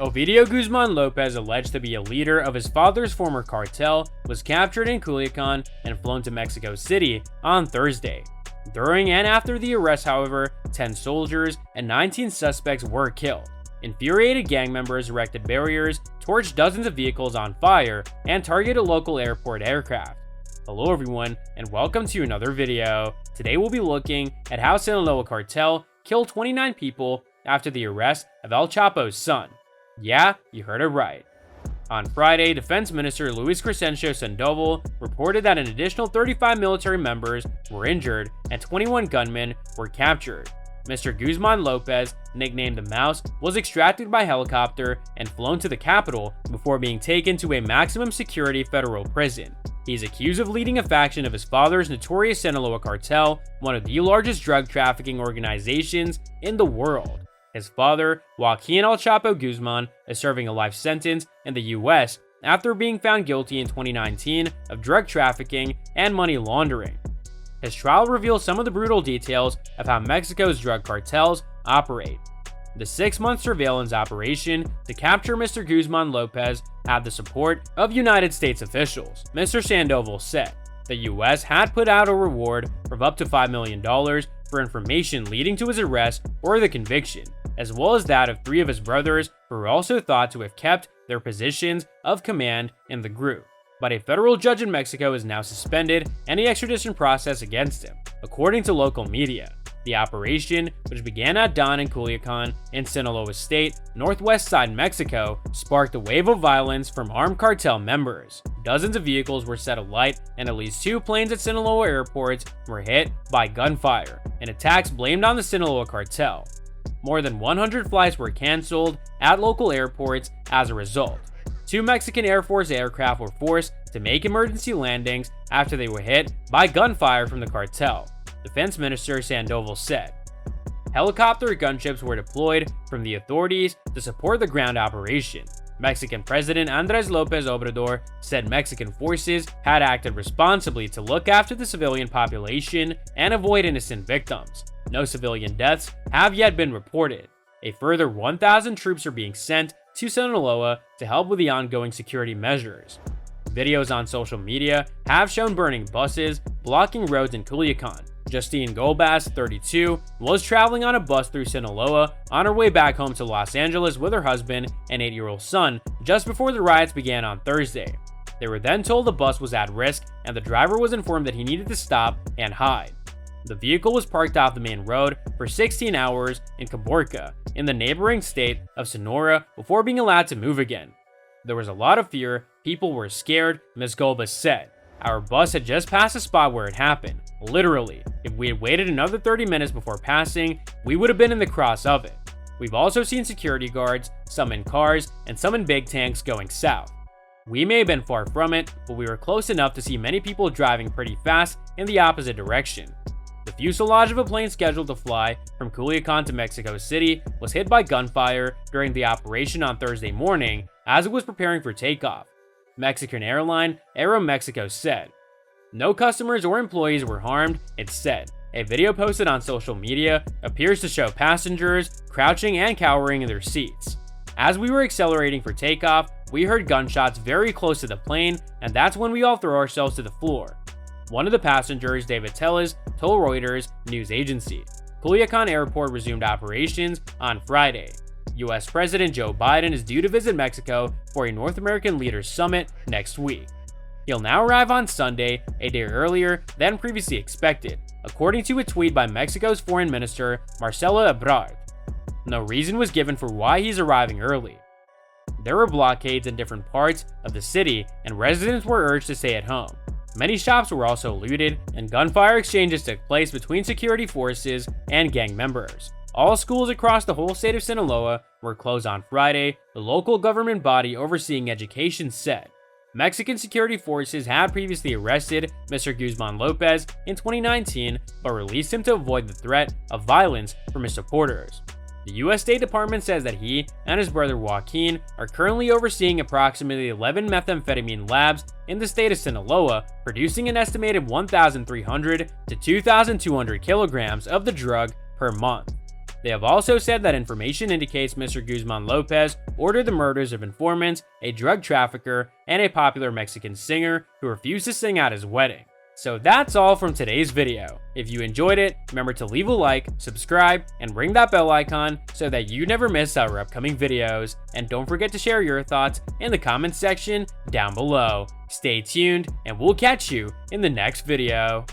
Ovidio Guzman Lopez, alleged to be a leader of his father's former cartel, was captured in Culiacan and flown to Mexico City on Thursday. During and after the arrest, however, 10 soldiers and 19 suspects were killed. Infuriated gang members erected barriers, torched dozens of vehicles on fire, and targeted local airport aircraft. Hello everyone, and welcome to another video. Today we'll be looking at how Sinaloa Cartel killed 29 people after the arrest of El Chapo's son. Yeah, you heard it right. On Friday, Defense Minister Luis Crescencio Sandoval reported that an additional 35 military members were injured and 21 gunmen were captured. Mr. Guzman Lopez, nicknamed the Mouse, was extracted by helicopter and flown to the capital before being taken to a maximum security federal prison. He's accused of leading a faction of his father's notorious Sinaloa Cartel, one of the largest drug trafficking organizations in the world. His father, Joaquin El Chapo Guzman, is serving a life sentence in the US after being found guilty in 2019 of drug trafficking and money laundering. His trial reveals some of the brutal details of how Mexico's drug cartels operate. The 6-month surveillance operation to capture Mr. Guzman Lopez had the support of United States officials. Mr. Sandoval said the US had put out a reward of up to $5 million for information leading to his arrest or the conviction, as well as that of 3 of his brothers who were also thought to have kept their positions of command in the group. But a federal judge in Mexico has now suspended any extradition process against him, according to local media. The operation, which began at dawn in Culiacan in Sinaloa State, northwest side Mexico, sparked a wave of violence from armed cartel members. Dozens of vehicles were set alight, and at least 2 planes at Sinaloa airports were hit by gunfire, and attacks blamed on the Sinaloa Cartel. More than 100 flights were canceled at local airports as a result. 2 Mexican Air Force aircraft were forced to make emergency landings after they were hit by gunfire from the cartel, Defense Minister Sandoval said. Helicopter gunships were deployed from the authorities to support the ground operation. Mexican President Andrés López Obrador said Mexican forces had acted responsibly to look after the civilian population and avoid innocent victims. No civilian deaths have yet been reported. A further 1,000 troops are being sent to Sinaloa to help with the ongoing security measures. Videos on social media have shown burning buses blocking roads in Culiacan. Justine Golbas, 32, was traveling on a bus through Sinaloa on her way back home to Los Angeles with her husband and 8-year-old son just before the riots began on Thursday. They were then told the bus was at risk and the driver was informed that he needed to stop and hide. The vehicle was parked off the main road for 16 hours in Caborca, in the neighboring state of Sonora, before being allowed to move again. There was a lot of fear, people were scared, Ms. Golbas said. Our bus had just passed the spot where it happened. Literally, if we had waited another 30 minutes before passing, we would have been in the cross of it. We've also seen security guards, some in cars, and some in big tanks going south. We may have been far from it, but we were close enough to see many people driving pretty fast in the opposite direction. The fuselage of a plane scheduled to fly from Culiacan to Mexico City was hit by gunfire during the operation on Thursday morning as it was preparing for takeoff. Mexican airline Aeromexico said. No customers or employees were harmed, it said. A video posted on social media appears to show passengers crouching and cowering in their seats. As we were accelerating for takeoff, we heard gunshots very close to the plane, and that's when we all threw ourselves to the floor. One of the passengers, David Tellez, told Reuters news agency. Culiacan Airport resumed operations on Friday. US President Joe Biden is due to visit Mexico for a North American Leaders Summit next week. He'll now arrive on Sunday, a day earlier than previously expected, according to a tweet by Mexico's Foreign Minister Marcelo Ebrard. No reason was given for why he's arriving early. There were blockades in different parts of the city, and residents were urged to stay at home. Many shops were also looted, and gunfire exchanges took place between security forces and gang members. All schools across the whole state of Sinaloa were closed on Friday, the local government body overseeing education said. Mexican security forces had previously arrested Mr. Guzman Lopez in 2019, but released him to avoid the threat of violence from his supporters. The U.S. State Department says that he and his brother Joaquin are currently overseeing approximately 11 methamphetamine labs in the state of Sinaloa, producing an estimated 1,300 to 2,200 kilograms of the drug per month. They have also said that information indicates Mr. Guzman Lopez ordered the murders of informants, a drug trafficker, and a popular Mexican singer who refused to sing at his wedding. So that's all from today's video. If you enjoyed it, remember to leave a like, subscribe, and ring that bell icon so that you never miss our upcoming videos. And don't forget to share your thoughts in the comments section down below. Stay tuned, and we'll catch you in the next video.